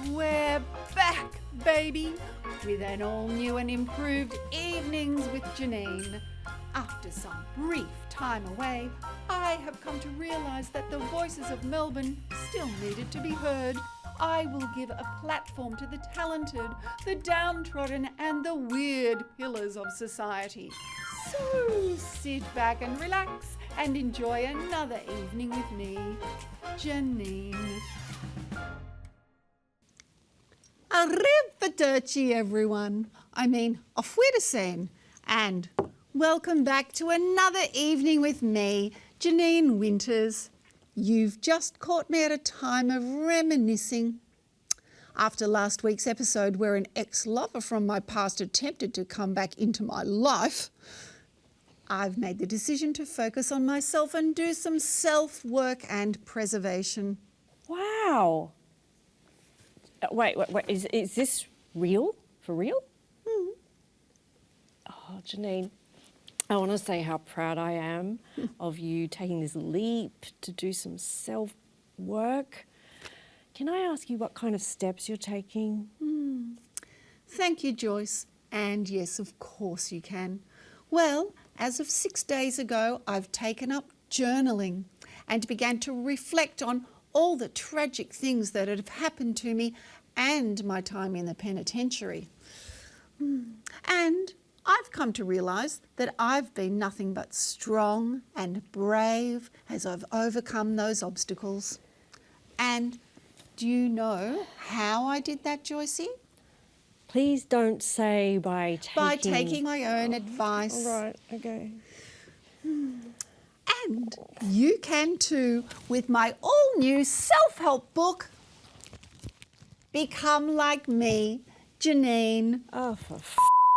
We're back, baby, with an all-new and improved Evenings with Janine. After some brief time away, I have come to realise that the voices of Melbourne still needed to be heard. I will give a platform to the talented, the downtrodden and the weird pillars of society. So sit back and relax and enjoy another evening with me, Janine. Arrivederci, everyone. Auf Wiedersehen. And welcome back to another evening with me, Janine Winters. You've just caught me at a time of reminiscing. After last week's episode where an ex-lover from my past attempted to come back into my life, I've made the decision to focus on myself and do some self-work and preservation. Wow. Wait, is this real? For real? Mm. Oh, Janine, I want to say how proud I am of you taking this leap to do some self-work. Can I ask you what kind of steps you're taking? Thank you, Joyce. And yes, of course you can. Well, as of 6 days ago, I've taken up journaling and began to reflect on all the tragic things that have happened to me and my time in the penitentiary. And I've come to realise that I've been nothing but strong and brave as I've overcome those obstacles. And do you know how I did that, Joycey? Please don't say by taking my own advice. All right, okay. And you can too with my all-new self-help book, Become Like Me, Janine. Oh, for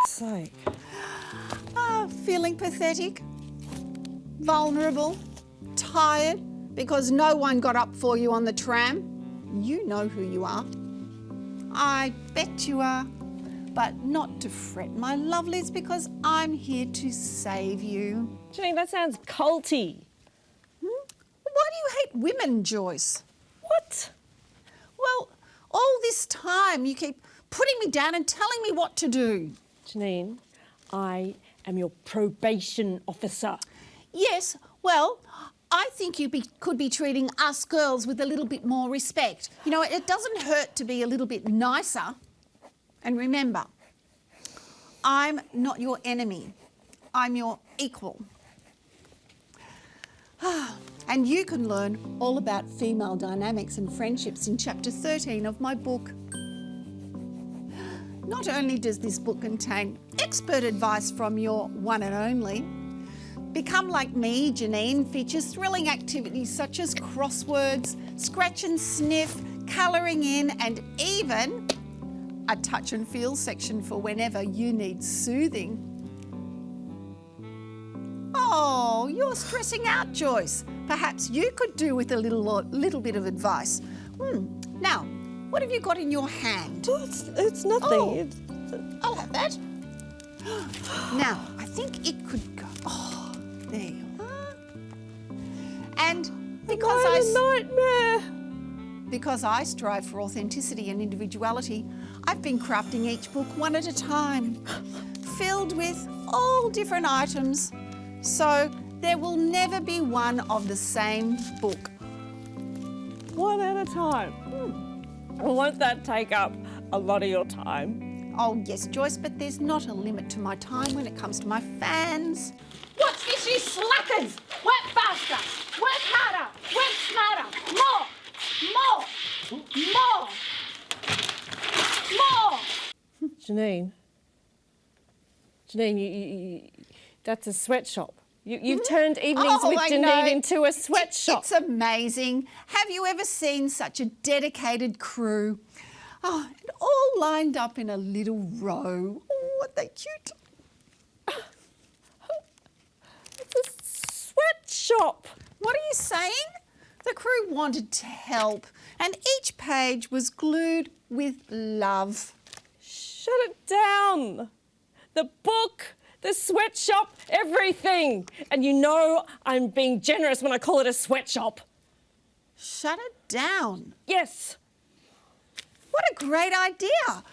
sake. Feeling pathetic, vulnerable, tired because no one got up for you on the tram? You know who you are. I bet you are. But not to fret, my lovelies, because I'm here to save you. Janine, that sounds culty. Why do you hate women, Joyce? What? Well, all this time you keep putting me down and telling me what to do. Janine, I am your probation officer. Yes, well, I think you could be treating us girls with a little bit more respect. You know, it doesn't hurt to be a little bit nicer. And remember, I'm not your enemy. I'm your equal. And you can learn all about female dynamics and friendships in chapter 13 of my book. Not only does this book contain expert advice from your one and only, Become Like Me, Janine features thrilling activities such as crosswords, scratch and sniff, colouring in, and even a touch and feel section for whenever you need soothing. Oh, you're stressing out, Joyce. Perhaps you could do with a little bit of advice. Now, what have you got in your hand? Oh, it's nothing. Oh, I'll have that. Now, I think it could go. Oh, there you are. And because nightmare. Because I strive for authenticity and individuality, I've been crafting each book one at a time, filled with all different items, so there will never be one of the same book. One at a time. Won't that take up a lot of your time? Oh yes, Joyce, but there's not a limit to my time when it comes to my fans. What's this, you slackers? Work faster, work harder, work smarter, more! Janine, you that's a sweatshop. You've turned Evenings with Janine into a sweatshop. It's amazing. Have you ever seen such a dedicated crew? Oh, and all lined up in a little row. Oh, aren't they cute? It's a sweatshop. What are you saying? The crew wanted to help, and each page was glued with love. Shut it down. The book, the sweatshop, everything. And you know I'm being generous when I call it a sweatshop. Shut it down. Yes. What a great idea.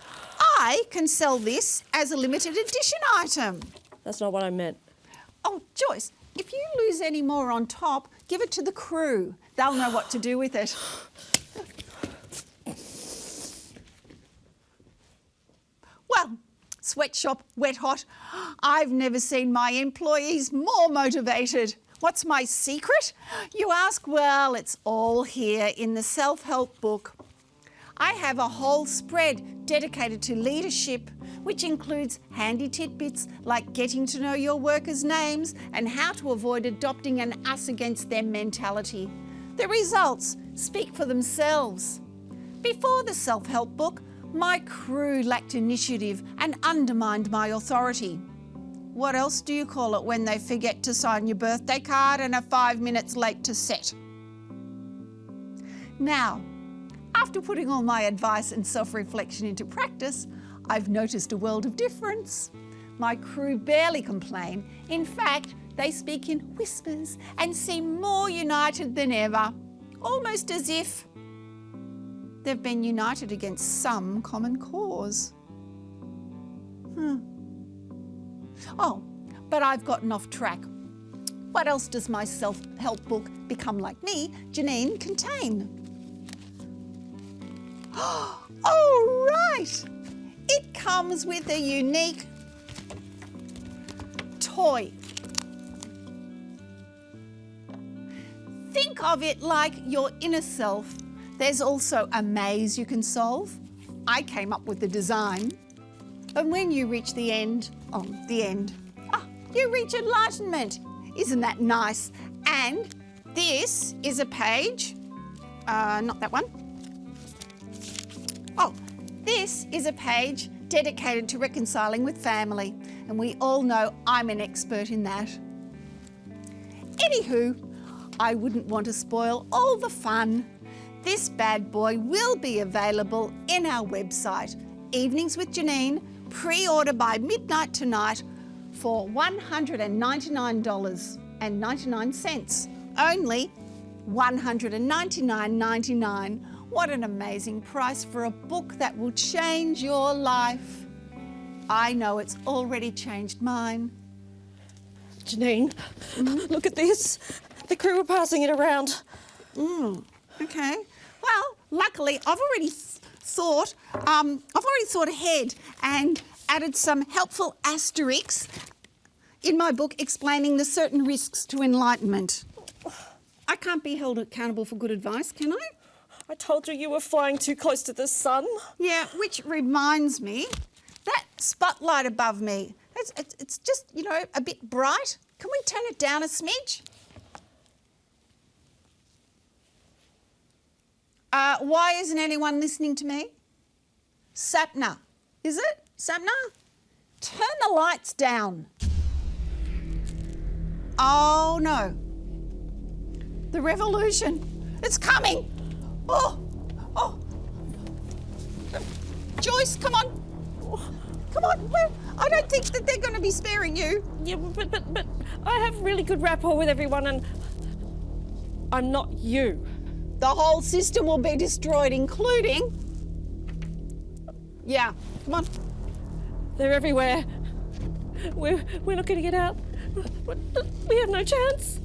I can sell this as a limited edition item. That's not what I meant. Oh, Joyce, if you lose any more on top, give it to the crew. They'll know what to do with it. Well, sweatshop, wet hot. I've never seen my employees more motivated. What's my secret? You ask, well, it's all here in the self-help book. I have a whole spread dedicated to leadership, which includes handy tidbits like getting to know your workers' names and how to avoid adopting an us against them mentality. The results speak for themselves. Before the self-help book, my crew lacked initiative and undermined my authority. What else do you call it when they forget to sign your birthday card and are 5 minutes late to set? Now, after putting all my advice and self-reflection into practice, I've noticed a world of difference. My crew barely complain. In fact, they speak in whispers and seem more united than ever, almost as if they've been united against some common cause. Oh, but I've gotten off track. What else does my self-help book, Become Like Me, Janine, contain? Oh, right! It comes with a unique toy. Think of it like your inner self. There's also a maze you can solve. I came up with the design. And when you reach the end, you reach enlightenment. Isn't that nice? And this is a page, not that one. Oh, this is a page dedicated to reconciling with family. And we all know I'm an expert in that. Anywho, I wouldn't want to spoil all the fun. This bad boy will be available in our website, Evenings with Janine, pre-order by midnight tonight for $199.99. Only $199.99. What an amazing price for a book that will change your life. I know it's already changed mine. Janine, look at this. The crew are passing it around. Okay. Well, luckily, I've already thought ahead and added some helpful asterisks in my book explaining the certain risks to enlightenment. I can't be held accountable for good advice, can I? I told you were flying too close to the sun. Yeah, which reminds me, that spotlight above me, it's just, a bit bright. Can we turn it down a smidge? Why isn't anyone listening to me? Sapna. Is it? Sapna? Turn the lights down. Oh, no. The revolution. It's coming. Oh. Joyce, come on. Come on. I don't think that they're going to be sparing you. Yeah, but I have really good rapport with everyone and I'm not you. The whole system will be destroyed, including... Yeah, come on. They're everywhere. We're not going to get out. We have no chance.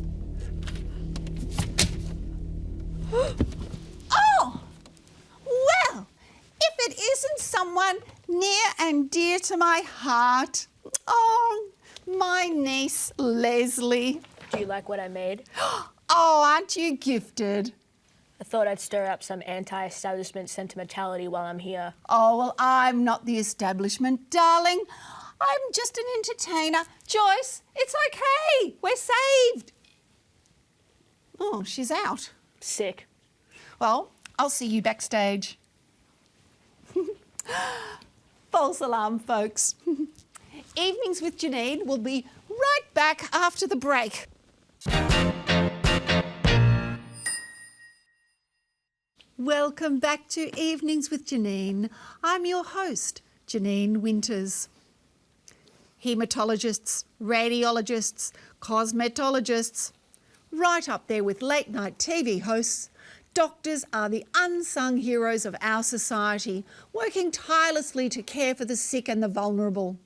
Oh! Well, if it isn't someone near and dear to my heart. Oh, my niece, Leslie. Do you like what I made? Oh, aren't you gifted? I thought I'd stir up some anti-establishment sentimentality while I'm here. Oh, well, I'm not the establishment, darling. I'm just an entertainer. Joyce, it's okay. We're saved. Oh, she's out. Sick. Well, I'll see you backstage. False alarm, folks. Evenings with Janine will be right back after the break. Welcome back to Evenings with Janine. I'm your host, Janine Winters. Haematologists, radiologists, cosmetologists, right up there with late night TV hosts, Doctors are the unsung heroes of our society, working tirelessly to care for the sick and the vulnerable.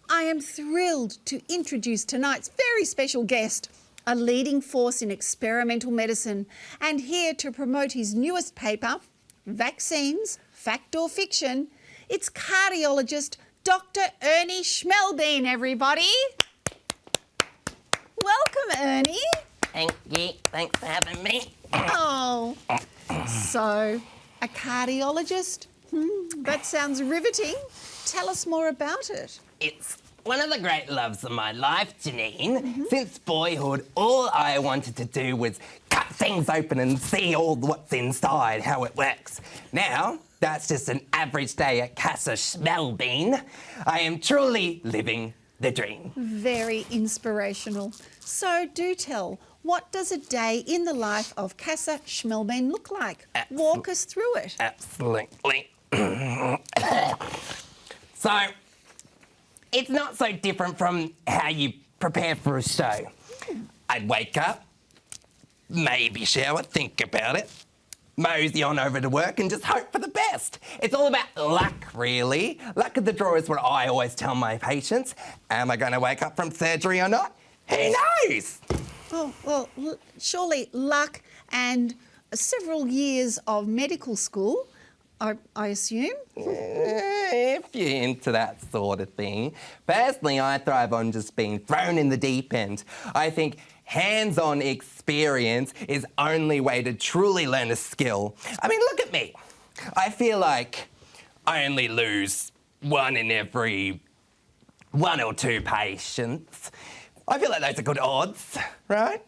I am thrilled to introduce tonight's very special guest, a leading force in experimental medicine, and here to promote his newest paper, Vaccines, Fact or Fiction, it's cardiologist Dr. Ernie Schmelbein, everybody. Welcome, Ernie. Thank you. Thanks for having me. Oh, so a cardiologist? That sounds riveting. Tell us more about it. It's one of the great loves of my life, Janine. Since boyhood, all I wanted to do was cut things open and see all what's inside, how it works. Now, that's just an average day at Casa Schmelbein. I am truly living the dream. Very inspirational. So do tell, what does a day in the life of Casa Schmelbein look like? Walk us through it. Absolutely. So, it's not so different from how you prepare for a show. I'd wake up, maybe shower, think about it, mosey on over to work and just hope for the best. It's all about luck, really. Luck of the draw is what I always tell my patients. Am I going to wake up from surgery or not? Who knows? Oh, well, surely luck and several years of medical school, I assume. If you're into that sort of thing. Personally, I thrive on just being thrown in the deep end. I think hands-on experience is only way to truly learn a skill. I mean, look at me. I feel like I only lose one in every 1 or 2 patients. I feel like those are good odds, right?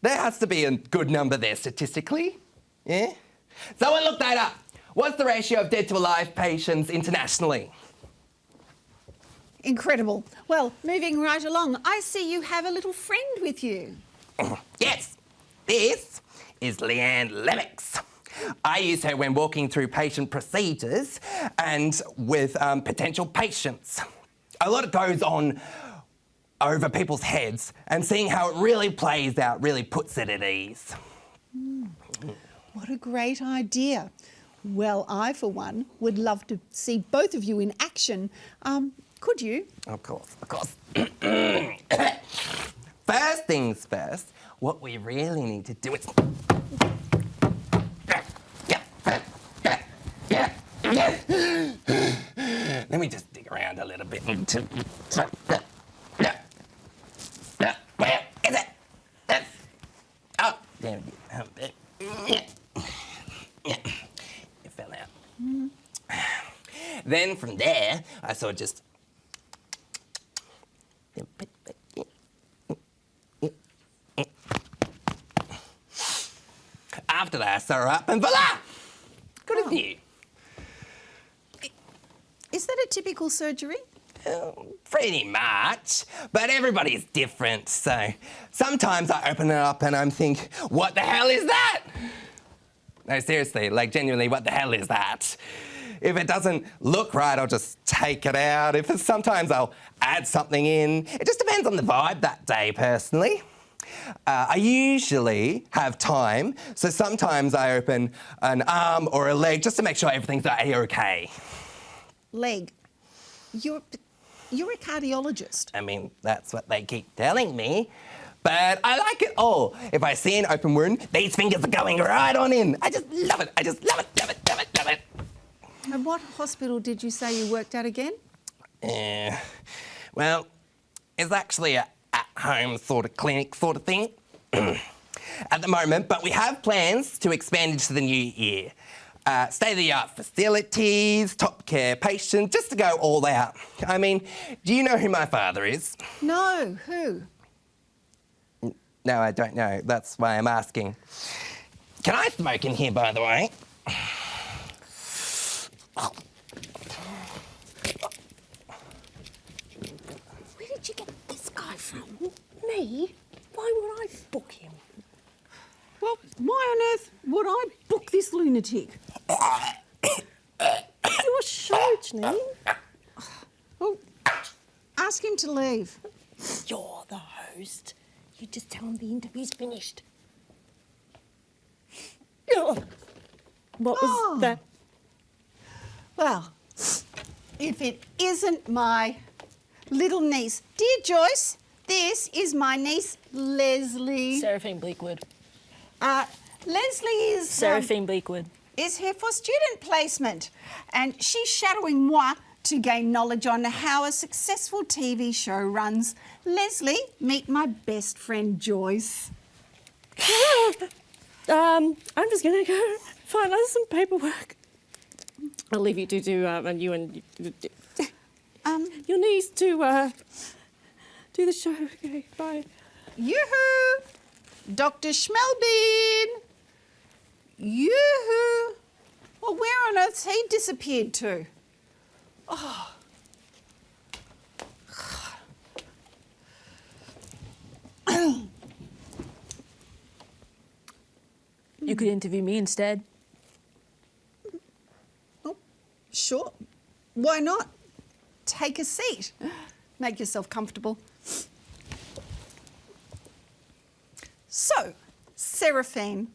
There has to be a good number there statistically, yeah? So I looked that up. What's the ratio of dead to alive patients internationally? Incredible. Well, moving right along, I see you have a little friend with you. Yes, this is Leanne Lennox. I use her when walking through patient procedures and with potential patients. A lot goes on over people's heads, and seeing how it really plays out really puts it at ease. What a great idea. Well, I, for one, would love to see both of you in action. Could you? Of course, of course. First things first, what we really need to do is... Let me just dig around a little bit. Where is it? Oh, there it is. It fell out. Then from there, I sort of just... After that, I sew her up and voila! Good as new. Is that a typical surgery? Pretty much, but everybody's different, so sometimes I open it up and I'm think, what the hell is that? No, seriously, like genuinely, what the hell is that? If it doesn't look right, I'll just take it out. Sometimes I'll add something in. It just depends on the vibe that day, personally. I usually have time, so sometimes I open an arm or a leg just to make sure everything's okay. Leg. You're a cardiologist. I mean, that's what they keep telling me. But I like it all. If I see an open wound, these fingers are going right on in. I just love it. I just love it, love it, love it, love it. And what hospital did you say you worked at again? Well, it's actually a at-home sort of clinic sort of thing at the moment, but we have plans to expand into the new year. State-of-the-art facilities, top care patients, just to go all out. I mean, do you know who my father is? No, who? No, I don't know. That's why I'm asking. Can I smoke in here, by the way? Where did you get this guy from? Me? Why would I book him? Well, why on earth would I book this lunatic? Your show, Janine. Well, ask him to leave. You're the host. You just tell him the interview's finished. What was that? Well, if it isn't my little niece. Dear Joyce, this is my niece, Leslie. Seraphine Bleakwood. Leslie is... Seraphine Bleakwood. is here for student placement, and she's shadowing moi to gain knowledge on how a successful TV show runs. Leslie, meet my best friend Joyce. I'm just gonna go find us some paperwork. I'll leave you to do and you and your niece to do the show. Okay, bye. Yoo-hoo! Dr. Schmelbean! Yoo-hoo! Well, where on earth's he disappeared to? You could interview me instead. Oh, sure. Why not? Take a seat. Make yourself comfortable. So, Seraphine,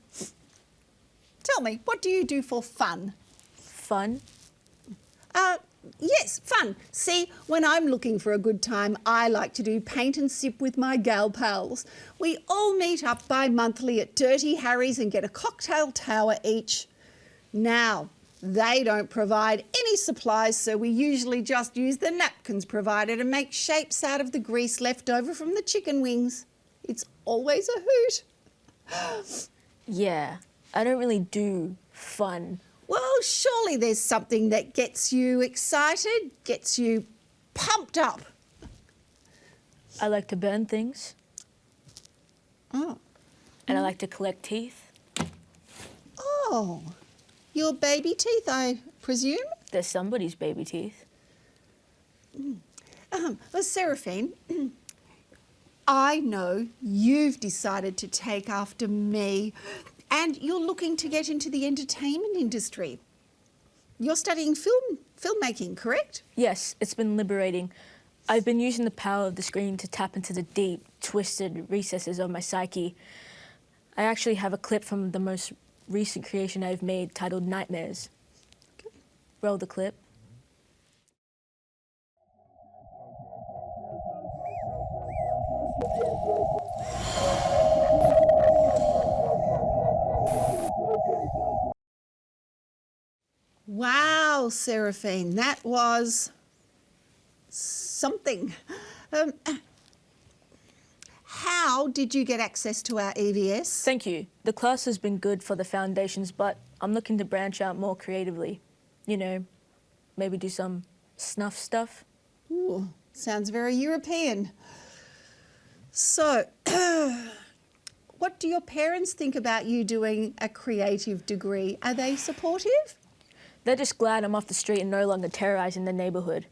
tell me, what do you do for fun? Fun. Yes, fun. See, when I'm looking for a good time, I like to do paint and sip with my gal pals. We all meet up bi-monthly at Dirty Harry's and get a cocktail tower each. Now, they don't provide any supplies, so we usually just use the napkins provided and make shapes out of the grease left over from the chicken wings. It's always a hoot. Yeah, I don't really do fun. Well, surely there's something that gets you excited, gets you pumped up. I like to burn things. Oh. And I like to collect teeth. Oh. Your baby teeth, I presume? They're somebody's baby teeth. Well, Seraphine, I know you've decided to take after me and you're looking to get into the entertainment industry. You're studying filmmaking, correct? Yes, it's been liberating. I've been using the power of the screen to tap into the deep, twisted recesses of my psyche. I actually have a clip from the most recent creation I've made titled Nightmares. Okay. Roll the clip. Wow, Seraphine, that was something. How did you get access to our EVS? Thank you. The class has been good for the foundations, but I'm looking to branch out more creatively. You know, maybe do some snuff stuff. Ooh, sounds very European. So, what do your parents think about you doing a creative degree? Are they supportive? They're just glad I'm off the street and no longer terrorizing the neighborhood.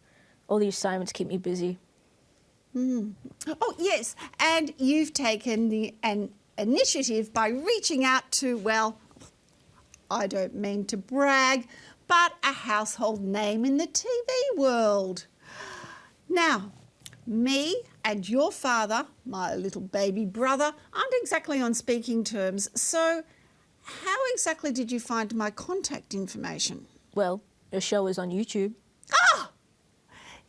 All the assignments keep me busy. Oh, yes, and you've taken an initiative by reaching out to, well, I don't mean to brag, but a household name in the TV world. Now, me and your father, my little baby brother, aren't exactly on speaking terms, so how exactly did you find my contact information? Well, your show is on YouTube. Ah!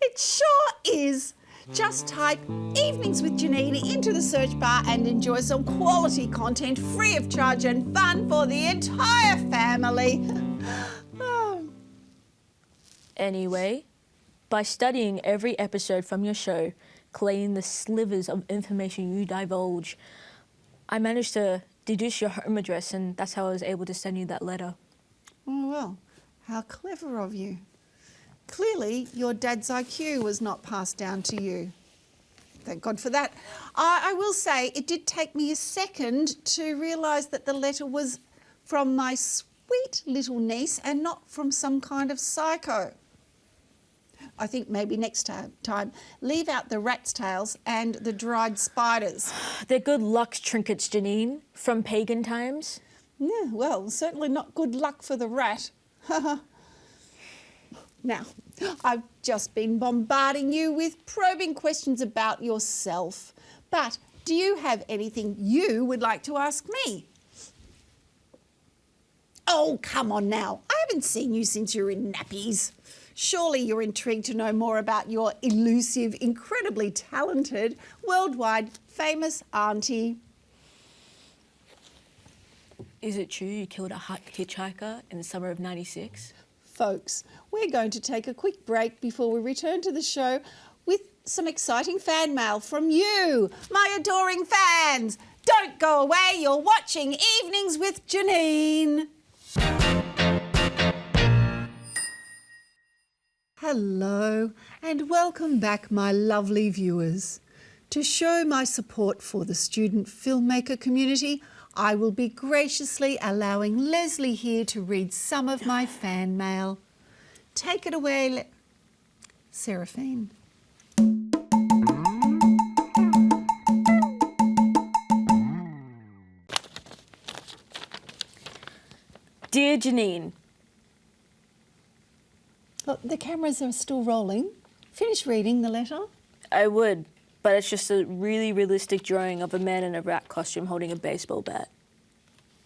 It sure is. Just type Evenings with Janine into the search bar and enjoy some quality content free of charge and fun for the entire family. Oh. Anyway, by studying every episode from your show, collating the slivers of information you divulge, I managed to deduce your home address, and that's how I was able to send you that letter. Oh, well, how clever of you. Clearly, your dad's IQ was not passed down to you. Thank God for that. I will say it did take me a second to realise that the letter was from my sweet little niece and not from some kind of psycho. I think maybe next time, leave out the rat's tails and the dried spiders. They're good luck trinkets, Janine, from pagan times. Yeah, well, certainly not good luck for the rat. Now, I've just been bombarding you with probing questions about yourself, but do you have anything you would like to ask me? Oh, come on now. I haven't seen you since you were in nappies. Surely you're intrigued to know more about your elusive, incredibly talented, worldwide famous auntie. Is it true you killed a hitchhiker in the summer of '96? Folks, we're going to take a quick break before we return to the show with some exciting fan mail from you, my adoring fans. Don't go away, you're watching Evenings with Janine. Hello and welcome back, my lovely viewers. To show my support for the student filmmaker community, I will be graciously allowing Leslie here to read some of my fan mail. Take it away, Seraphine. Dear Janine, Look, the cameras are still rolling. Finish reading the letter. I would, but it's just a really realistic drawing of a man in a rat costume holding a baseball bat.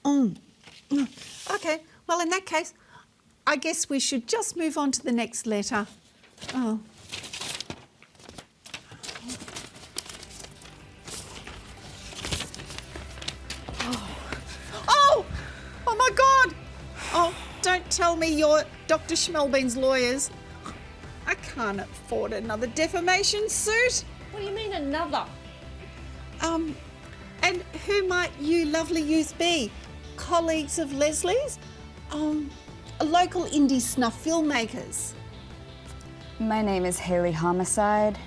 Okay, well, in that case, I guess we should just move on to the next letter. Oh. Oh! Oh, my God! Oh, don't tell me you're Dr. Schmelbean's lawyers. I can't afford another defamation suit. What do you mean another? And who might you lovely youth be? Colleagues of Leslie's? Local indie snuff filmmakers? My name is Haley Homicide,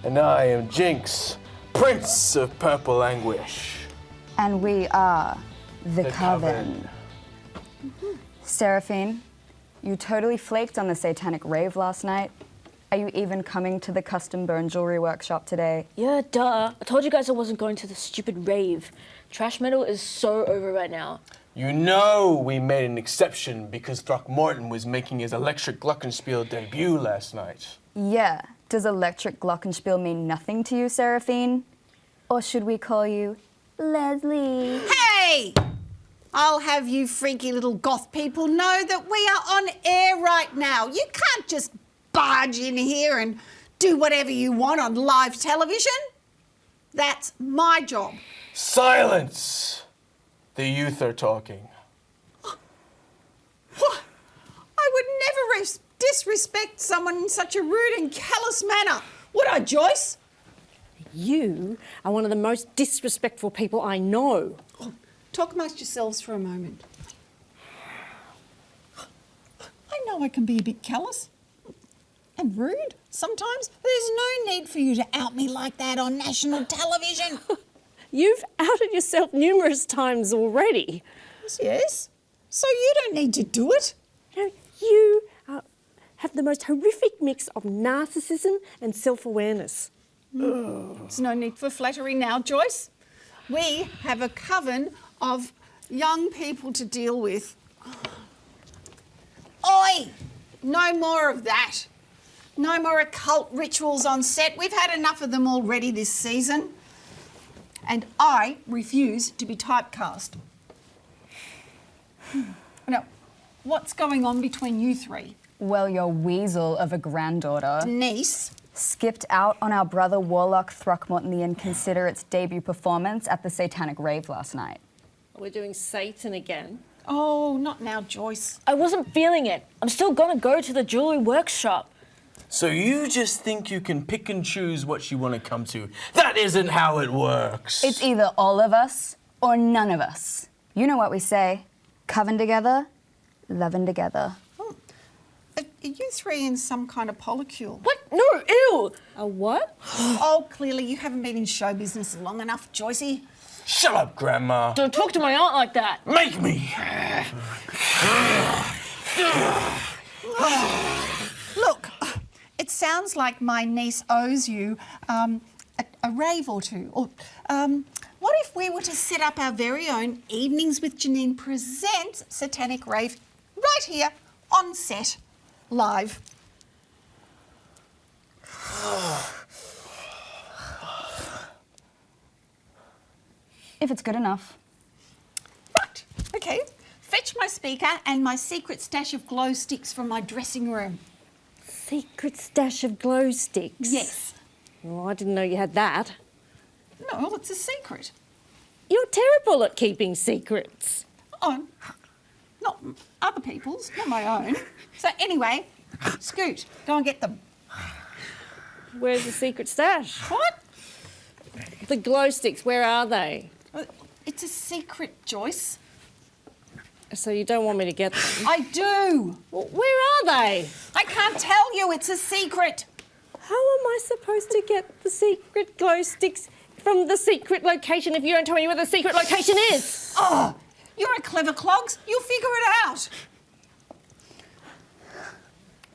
And I am Jinx, Prince of Purple Anguish. and we are the Coven. Seraphine, you totally flaked on the satanic rave last night. Are you even coming to the custom burn jewelry workshop today? Yeah, duh. I told you guys I wasn't going to the stupid rave. Trash metal is so over right now. You know we made an exception because Throckmorton was making his electric glockenspiel debut last night. Yeah. Does electric glockenspiel mean nothing to you, Seraphine? Or should we call you Leslie? Hey! I'll have you freaky little goth people know that we are on air right now. You can't just barge in here and do whatever you want on live television. That's my job. Silence! The youth are talking. What? I would never disrespect someone in such a rude and callous manner. Would I, Joyce? You are one of the most disrespectful people I know. Talk amongst yourselves for a moment. I know I can be a bit callous and rude sometimes. There's no need for you to out me like that on national television. You've outed yourself numerous times already. Yes. So you don't need to do it. You have the most horrific mix of narcissism and self-awareness. There's no need for flattery now, Joyce. We have a coven of young people to deal with. Oi! No more of that. No more occult rituals on set. We've had enough of them already this season. And I refuse to be typecast. Now, what's going on between you three? Well, your weasel of a granddaughter Niece? skipped out on our brother Warlock Throckmorton the Inconsiderate's debut performance at the Satanic Rave last night. We're doing Satan again. Oh, not now, Joyce. I wasn't feeling it. I'm still gonna go to the jewelry workshop. So you just think you can pick and choose what you want to come to. That isn't how it works. It's either all of us or none of us. You know what we say, coven together, loving together. Are you three in some kind of polycule? What? No, ew! A what? Oh, clearly you haven't been in show business long enough, Joycey. Shut up, Grandma. Don't talk to my aunt like that. Make me. Look, it sounds like my niece owes you a rave or two. Or what if we were to set up our very own Evenings with Janine presents Satanic Rave right here on set, live? If it's good enough. Right, okay. Fetch my speaker and my secret stash of glow sticks from my dressing room. Secret stash of glow sticks? Yes. Oh, I didn't know you had that. No, it's a secret. You're terrible at keeping secrets. Oh, not other people's, not my own. So anyway, Scoot, go and get them. Where's the secret stash? What? The glow sticks, where are they? It's a secret, Joyce. So you don't want me to get them? I do. Well, where are they? I can't tell you, it's a secret. How am I supposed to get the secret glow sticks from the secret location if you don't tell me where the secret location is? Oh, you're a clever clogs. You'll figure it out.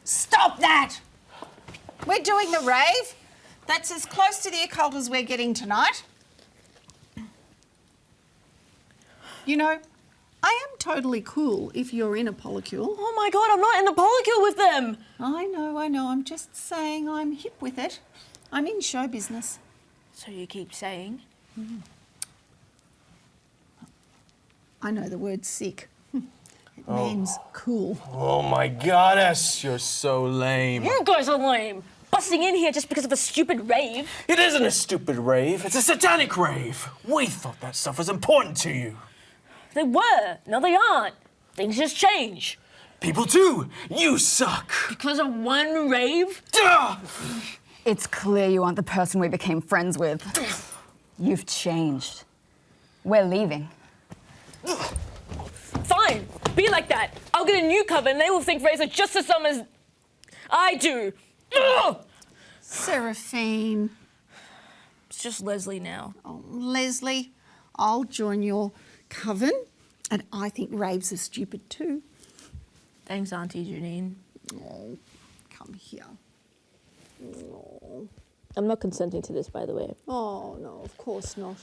Stop that. We're doing the rave. That's as close to the occult as we're getting tonight. You know, I am totally cool if you're in a polycule. Oh my God, I'm not in the polycule with them. I know. I'm just saying I'm hip with it. I'm in show business. So you keep saying. I know the word sick. It means cool. Oh my goddess, you're so lame. You guys are lame. Busting in here just because of a stupid rave. It isn't a stupid rave, it's a satanic rave. We thought that stuff was important to you. They were. Now they aren't. Things just change. People too, you suck. Because of one rave? Duh! It's clear you aren't the person we became friends with. You've changed. We're leaving. Fine. Be like that. I'll get a new cover and they will think raves are just as dumb as I do. Ugh! Seraphine. It's just Leslie now. Oh, Leslie, I'll join your coven, and I think raves are stupid too. Thanks, Auntie Janine. Oh, come here. Oh. I'm not consenting to this, by the way. Oh, no, of course not.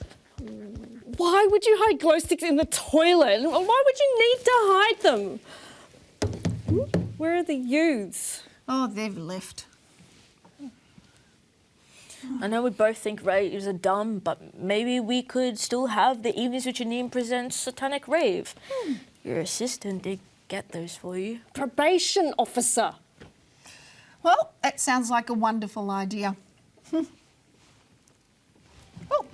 Why would you hide glow sticks in the toilet? Why would you need to hide them? Where are the youths? Oh, they've left. I know we both think raves are dumb, but maybe we could still have the Evenings with Janine presents Satanic Rave. Your assistant did get those for you. Probation officer. Well, that sounds like a wonderful idea. Oh.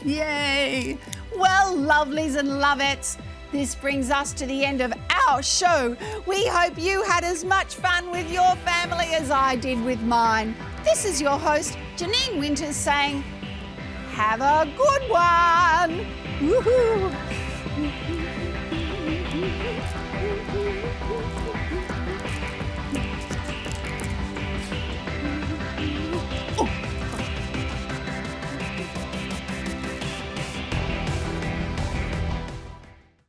Yay! Well, lovelies and lovettes, this brings us to the end of our show. We hope you had as much fun with your family as I did with mine. This is your host, Janine Winters, saying, have a good one! Woohoo!